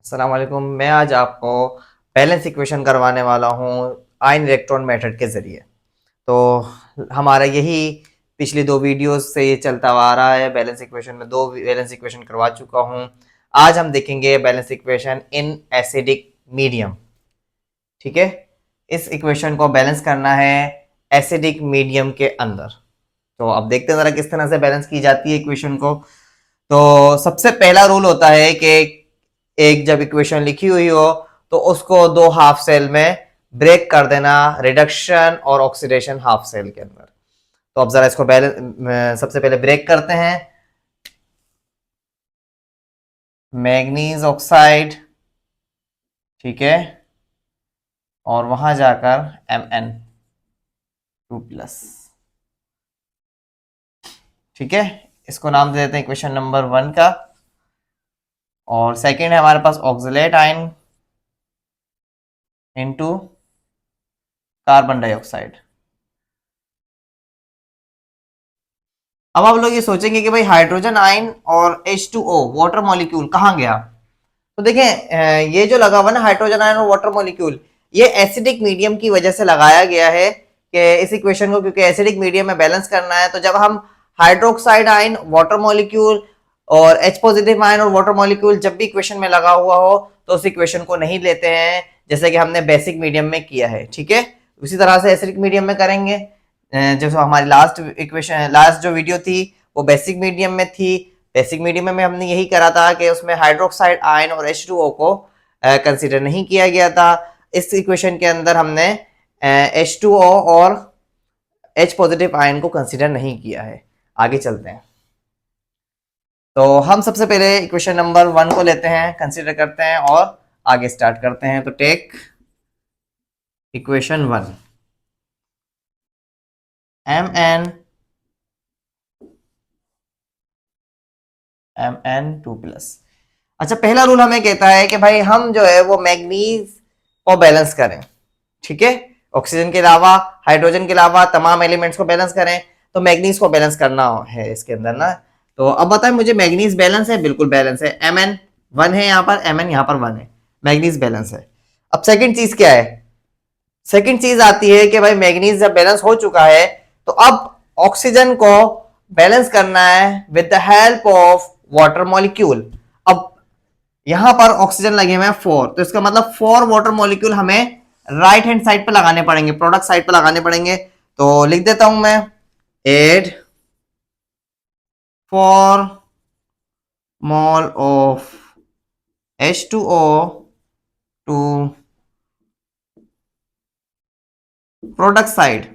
अस्सलाम वालेकुम। मैं आज आपको बैलेंस इक्वेशन करवाने वाला हूँ आयन इलेक्ट्रॉन मेथड के ज़रिए। तो हमारा यही पिछली दो वीडियोस से ये चलता आ रहा है। बैलेंस इक्वेशन में दो बैलेंस इक्वेशन करवा चुका हूँ। आज हम देखेंगे balance equation in acidic medium. ठीक है, इस इक्वेशन को बैलेंस करना है एसिडिक मीडियम के अंदर। तो अब देखते हैं ज़रा किस तरह से बैलेंस की जाती है इक्वेशन को। तो सबसे पहला रूल होता है कि एक जब इक्वेशन लिखी हुई हो तो उसको दो हाफ सेल में ब्रेक कर देना, रिडक्शन और ऑक्सीडेशन हाफ सेल के अंदर। तो अब जरा इसको सबसे पहले ब्रेक करते हैं। मैग्नीज ऑक्साइड, ठीक है, और वहां जाकर Mn2+, ठीक है। इसको नाम दे देते हैं इक्वेशन नंबर 1 का। और सेकंड है हमारे पास oxalate ion into carbon dioxide. अब आप लोग ये सोचेंगे कि भाई हाइड्रोजन आयन और H2O वाटर मॉलिक्यूल कहाँ गया। तो देखें, ये जो लगा हुआ ना हाइड्रोजन आयन और वाटर मॉलिक्यूल, ये एसिडिक मीडियम की वजह से लगाया गया है कि इस इक्वेशन को, क्योंकि एसिडिक मीडियम में बैलेंस करना है। तो जब हम हाइड्रोक्साइड आयन, वाटर मॉलिक्यूल और H पॉजिटिव आयन और वाटर मॉलिक्यूल जब भी इक्वेशन में लगा हुआ हो तो उस इक्वेशन को नहीं लेते हैं, जैसे कि हमने बेसिक मीडियम में किया है। ठीक है, उसी तरह से एसिडिक मीडियम में करेंगे। जैसे हमारी लास्ट जो वीडियो थी वो बेसिक मीडियम में थी। बेसिक मीडियम में हमने यही करा था कि उसमें हाइड्रोक्साइड आयन और H2O को कंसीडर नहीं किया गया था। इस इक्वेशन के अंदर हमने H2O और H पॉजिटिव आयन को कंसीडर नहीं किया है। आगे चलते हैं। तो हम सबसे पहले इक्वेशन नंबर 1 को लेते हैं, कंसीडर करते हैं और आगे स्टार्ट करते हैं। तो टेक इक्वेशन 1, Mn2+। अच्छा, पहला रूल हमें कहता है कि भाई हम जो है वो मैग्नीज को बैलेंस करें। ठीक है, ऑक्सीजन के अलावा, हाइड्रोजन के अलावा तमाम एलिमेंट्स को बैलेंस करें। तो मैग्नीज को बैलेंस करना है इसके अंदर ना। तो अब बताएं मुझे, मैग्नीज बैलेंस है? बिल्कुल बैलेंस है। Mn 1 है यहाँ पर, Mn यहाँ पर 1 है, मैग्नीज बैलेंस है। अब सेकंड चीज क्या है? सेकंड चीज आती है कि भाई मैग्नीज जब बैलेंस हो चुका है तो अब ऑक्सीजन को बैलेंस करना है with the help of water molecule. अब यहां पर ऑक्सीजन लगे हुए हैं 4, तो इसका मतलब 4 वाटर मॉलिक्यूल हमें राइट हैंड साइड पे लगाने पड़ेंगे, प्रोडक्ट साइड पे लगाने पड़ेंगे। तो लिख देता हूं मैं, add 4 mole of H2O to product side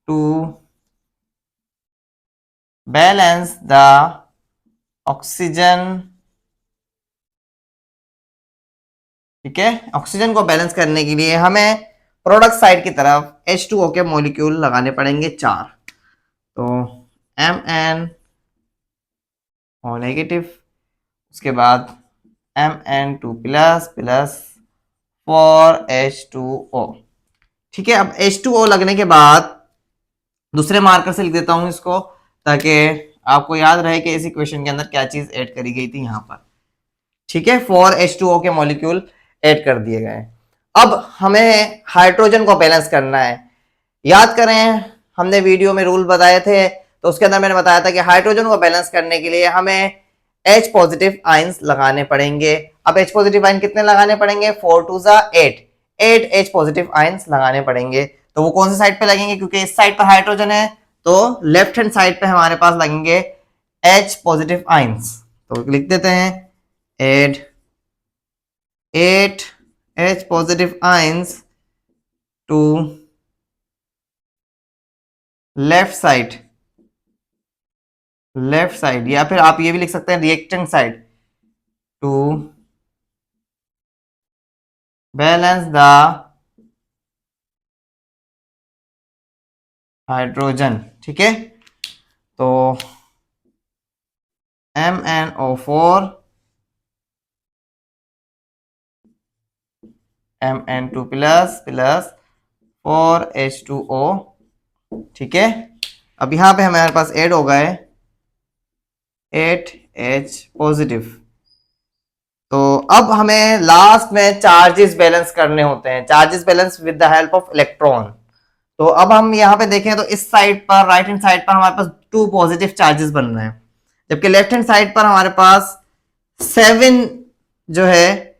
to balance the oxygen. ठीक है, ऑक्सीजन को बैलेंस करने के लिए हमें प्रोडक्ट साइड की तरफ H2O के मॉलिक्यूल लगाने पड़ेंगे 4। तो Mn O नेगेटिव, उसके बाद Mn2+ प्लस 4H2O। ठीक है, अब H2O लगने के बाद दूसरे मार्कर से लिख देता हूं इसको, ताकि आपको याद रहे कि इस इक्वेशन के अंदर क्या चीज ऐड करी गई थी यहाँ पर। ठीक है, 4H2O के मॉलिक्यूल ऐड कर दिए गए। अब हमें हाइड्रोजन को बैलेंस करना है। याद करें, हमने वीडियो में रूल बताए थे, तो उसके अंदर मैंने बताया था कि हाइड्रोजन को बैलेंस करने के लिए हमें H पॉजिटिव आयंस लगाने पड़ेंगे। अब H पॉजिटिव आयन कितने लगाने पड़ेंगे? 4 2 8, 8 H पॉजिटिव आयंस लगाने पड़ेंगे। तो वो कौन सी साइड पे लगेंगे? क्योंकि इस साइड पर हाइड्रोजन है, तो लेफ्ट हैंड साइड पे हमारे पास लगेंगे H पॉजिटिव आयंस। तो लिख देते हैं, add 8 H positive ions to left side, left side, या फिर आप ये भी लिख सकते हैं reactant side, to balance the hydrogen. ठीक है, तो MnO4 Mn2 plus plus 4H2O। ठीक है, अब यहां पे हमारे पास ऐड हो गए 8H पॉजिटिव। तो अब हमें लास्ट में चार्जेस बैलेंस करने होते हैं, charges balance with the help of electron. तो अब हम यहाँ पे देखें तो इस साइड पर, राइट हैंड साइड पर हमारे पास 2 पॉजिटिव चार्जेस बन रहे हैं, जबकि लेफ्ट हैंड साइड पर हमारे पास 7 जो है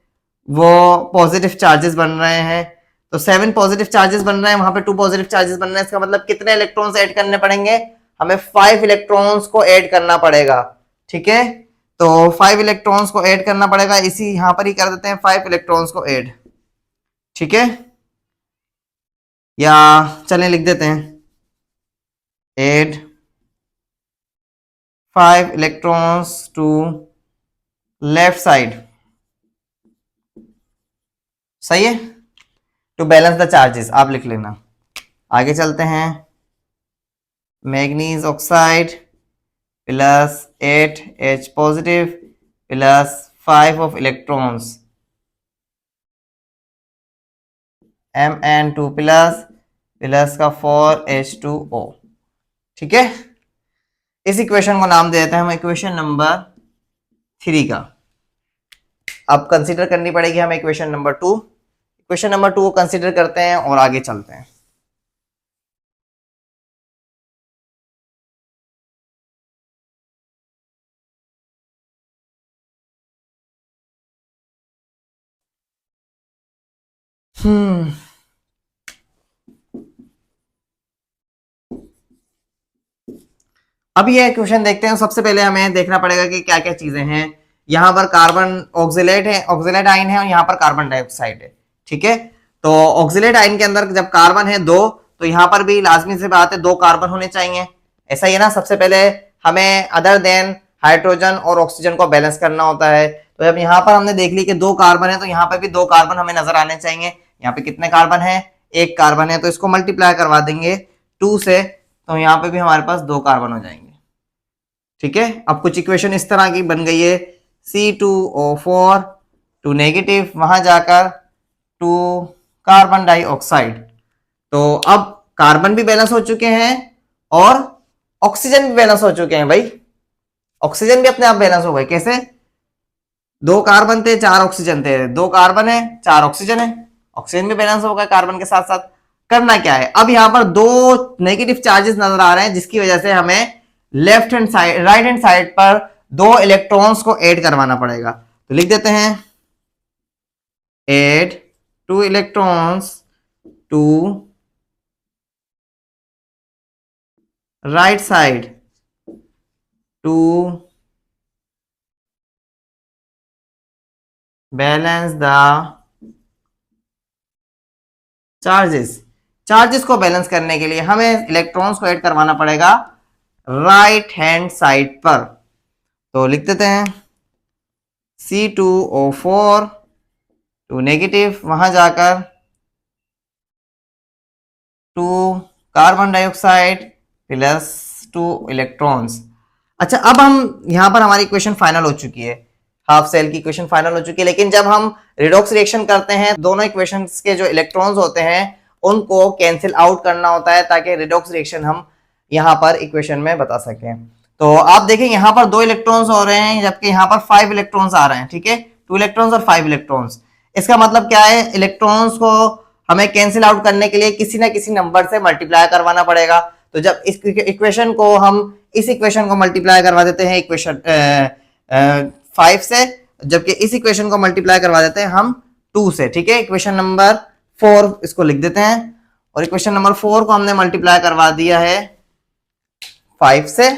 वो पॉजिटिव चार्जेस बन रहे हैं। तो 7 पॉजिटिव चार्जेस बन रहे हैं, वहां पे 2 पॉजिटिव चार्जेस बन रहे हैं। इसका मतलब कितने इलेक्ट्रॉन्स ऐड करने पड़ेंगे? हमें 5 इलेक्ट्रॉन्स को ऐड करना पड़ेगा। ठीक है, तो 5 इलेक्ट्रॉन्स को ऐड करना पड़ेगा, इसी यहां पर ही कर देते हैं 5 इलेक्ट्रॉन्स को ऐड। ठीक है, या चलें लिख देते हैं add 5 electrons to left side. सही है, टू बैलेंस द चार्जेस, आप लिख लेना। आगे चलते हैं, manganese oxide plus 8H positive plus 5 of electrons Mn2 plus plus का 4H2O। ठीक है, इस इक्वेशन को नाम दे देते हैं हम इक्वेशन नंबर 3 का। अब कंसीडर करनी पड़ेगी हमें इक्वेशन नंबर 2। इक्वेशन नंबर 2 को कंसीडर करते हैं और आगे चलते हैं। अब ये क्वेश्चन देखते हैं। सबसे पहले हमें देखना पड़ेगा कि क्या क्या चीजें हैं। यहाँ पर कार्बन ऑक्सिलेट है, ऑक्सिलेट आयन है, और यहाँ पर कार्बन डाइऑक्साइड है। ठीक है, तो ऑक्सिलेट आयन के अंदर जब कार्बन है 2, तो यहाँ पर भी लाजमी से बात है 2 कार्बन होने चाहिए। ऐसा ही है ना। सबसे पहले हमें अदर देन हाइड्रोजन और ऑक्सीजन को बैलेंस करना होता है। तो जब यहाँ पर हमने देख ली कि 2 कार्बन है, तो यहाँ पर भी 2 कार्बन हमें नजर आने चाहिए। यहाँ पे कितने कार्बन है? 1 कार्बन है, तो इसको मल्टीप्लाई करवा देंगे 2 से, तो यहाँ पे भी हमारे पास 2 कार्बन हो जाएंगे। ठीक है, अब कुछ इक्वेशन इस तरह की बन गई है, C2O4 टू नेगेटिव, वहां जाकर टू कार्बन डाइऑक्साइड। तो अब कार्बन भी बैलेंस हो चुके हैं और ऑक्सीजन भी बैलेंस हो चुके हैं भाई। ऑक्सीजन भी अपने आप बैलेंस हो गए। कैसे? 2 कार्बन थे, 4 ऑक्सीजन थे, 2 कार्बन है, 4 ऑक्सीजन है, ऑक्सीजन भी बैलेंस हो गया कार्बन के साथ साथ। करना क्या है, अब यहां पर 2 नेगेटिव चार्जेस नजर आ रहे हैं, जिसकी वजह से हमें left hand side, right hand side पर 2 इलेक्ट्रॉन्स को ऐड करवाना पड़ेगा। तो लिख देते हैं add 2 electrons to right side to balance the charges. Charges को बैलेंस करने के लिए हमें इलेक्ट्रॉन्स को ऐड करवाना पड़ेगा राइट हैंड साइड पर। तो लिख देते हैं C2O4 टू नेगेटिव, वहां जाकर 2 कार्बन डाइऑक्साइड प्लस 2 इलेक्ट्रॉन्स। अच्छा, अब हम यहां पर हमारी इक्वेशन फाइनल हो चुकी है, हाफ सेल की इक्वेशन फाइनल हो चुकी है। लेकिन जब हम रिडॉक्स रिएक्शन करते हैं, दोनों इक्वेशंस के जो इलेक्ट्रॉन्स होते हैं उनको कैंसिल आउट करना होता है, ताकि रिडॉक्स रिएक्शन हम यहां पर इक्वेशन में बता सकें। तो आप देखें यहां पर 2 इलेक्ट्रॉन्स हो रहे हैं, जबकि यहां पर 5 इलेक्ट्रॉन्स आ रहे हैं। ठीक है, 2 इलेक्ट्रॉन्स और 5 इलेक्ट्रॉन्स। इसका मतलब क्या है? इलेक्ट्रॉन्स को हमें कैंसिल आउट करने के लिए किसी ना किसी नंबर से मल्टीप्लाई करवाना पड़ेगा। तो जब इस इक्वेशन को हम इस इक्वेशन को मल्टीप्लाई करवा देते हैं इक्वेशन 5 से, जबकि इस इक्वेशन को मल्टीप्लाई करवा देते हैं हम 2 से। ठीक है, इक्वेशन नंबर 4 इसको लिख देते हैं, और इक्वेशन नंबर 4 को हमने मल्टीप्लाई करवा दिया है 5 से।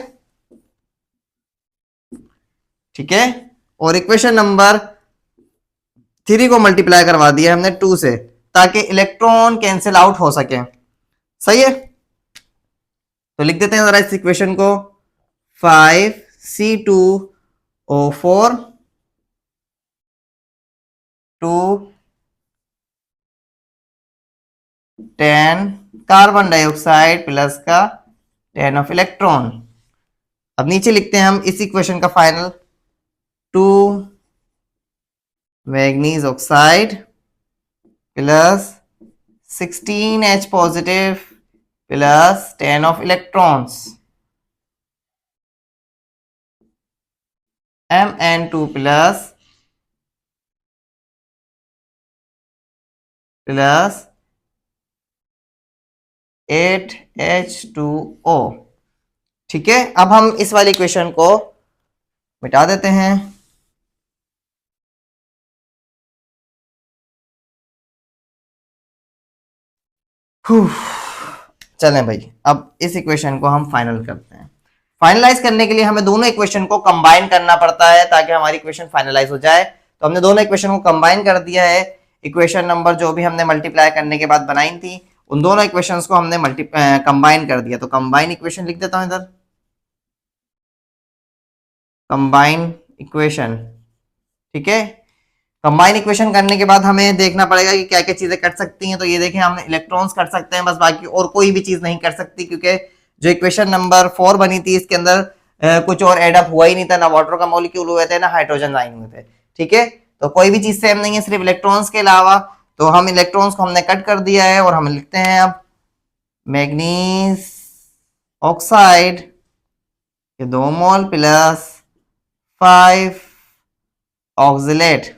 ठीक है, और इक्वेशन नंबर 3 को मल्टीप्लाई करवा दिया हमने 2 से, ताकि इलेक्ट्रॉन कैंसिल आउट हो सके। सही है, तो लिख देते हैं जरा इस इक्वेशन को 5C2O4 to 10 carbon dioxide plus का 10 ऑफ इलेक्ट्रॉन। अब नीचे लिखते हैं हम इस इक्वेशन का final 2 manganese oxide plus 16H positive plus 10 of electrons Mn2 plus plus 8H2O। ठीक है, अब हम इस वाली इक्वेशन को मिटा देते हैं। चलें भाई, अब इस इक्वेशन को हम फाइनल करते हैं। फाइनलाइज करने के लिए हमें दोनों इक्वेशन को कंबाइन करना पड़ता है ताकि हमारी इक्वेशन फाइनलाइज हो जाए। तो हमने दोनों इक्वेशन को कंबाइन कर दिया है। इक्वेशन नंबर जो भी हमने मल्टीप्लाई करने के बाद बनाई थी, उन दोनों इक्वेशंस को हमने कंबाइन कर दिया। तो कंबाइन इक्वेशन लिख देता हूं इधर, कंबाइन इक्वेशन। ठीक है, कंबाइन इक्वेशन करने के बाद हमें देखना पड़ेगा कि क्या क्या चीजें कर सकती हैं। तो ये देखें, हम इलेक्ट्रॉन्स कर सकते हैं बस, बाकी और कोई भी चीज नहीं कर सकती, क्योंकि जो इक्वेशन नंबर 4 बनी थी इसके अंदर कुछ और एडअप हुआ ही नहीं था, ना वाटर का मॉलिक्यूल हुए थे ना हाइड्रोजन आयन हुए थे। ठीक है, तो कोई भी चीज सेम नहीं है सिर्फ इलेक्ट्रॉन्स के अलावा। तो हम इलेक्ट्रॉन्स को हमने कट कर दिया है और हम लिखते हैं अब मैग्नीज ऑक्साइड के 2 मोल प्लस 5 ऑक्सिलेट।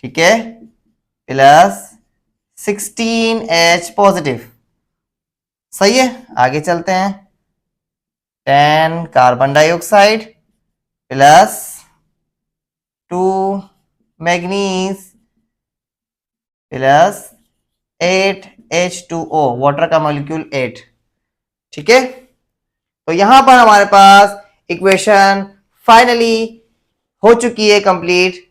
ठीक है, प्लस 16H पॉजिटिव। सही है, आगे चलते हैं। 10 carbon dioxide plus 2 manganese plus 8H2O, water का मॉलिक्यूल 8। ठीक है, तो यहां पर हमारे पास इक्वेशन फाइनली हो चुकी है कंप्लीट।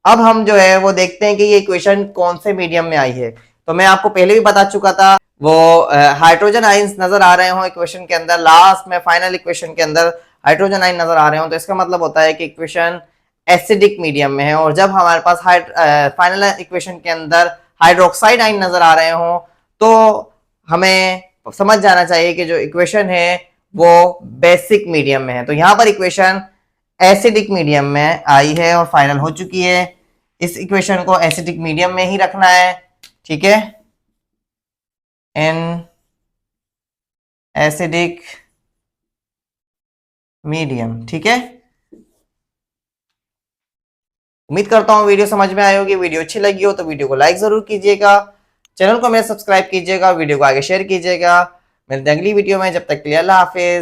अब हम जो है वो देखते हैं कि ये इक्वेशन कौन से मीडियम में आई है। तो मैं आपको पहले भी बता चुका था, वो हाइड्रोजन आइंस नजर आ रहे हो इक्वेशन के अंदर, लास्ट में फाइनल इक्वेशन के अंदर हाइड्रोजन आइन नजर आ रहे हो, तो इसका मतलब होता है कि इक्वेशन एसिडिक मीडियम में है। और जब हमारे पास फाइनल इक्वेशन के अंदर हाइड्रोक्साइड आइन नजर आ रहे हो, तो हमें समझ जाना चाहिए कि जो इक्वेशन है वो बेसिक मीडियम में है। तो यहां पर इक्वेशन एसिडिक मीडियम में आई है और फाइनल हो चुकी है। इस इक्वेशन को एसिडिक मीडियम में ही रखना है। ठीक है, इन एसिडिक मीडियम। ठीक है, उम्मीद करता हूं वीडियो समझ में आई होगी। वीडियो अच्छी लगी हो तो वीडियो को लाइक जरूर कीजिएगा, चैनल को मेरे सब्सक्राइब कीजिएगा, वीडियो को आगे शेयर कीजिएगा। मिलते हैं अगली वीडियो में, जब तक के लिए अल्लाह हाफिज।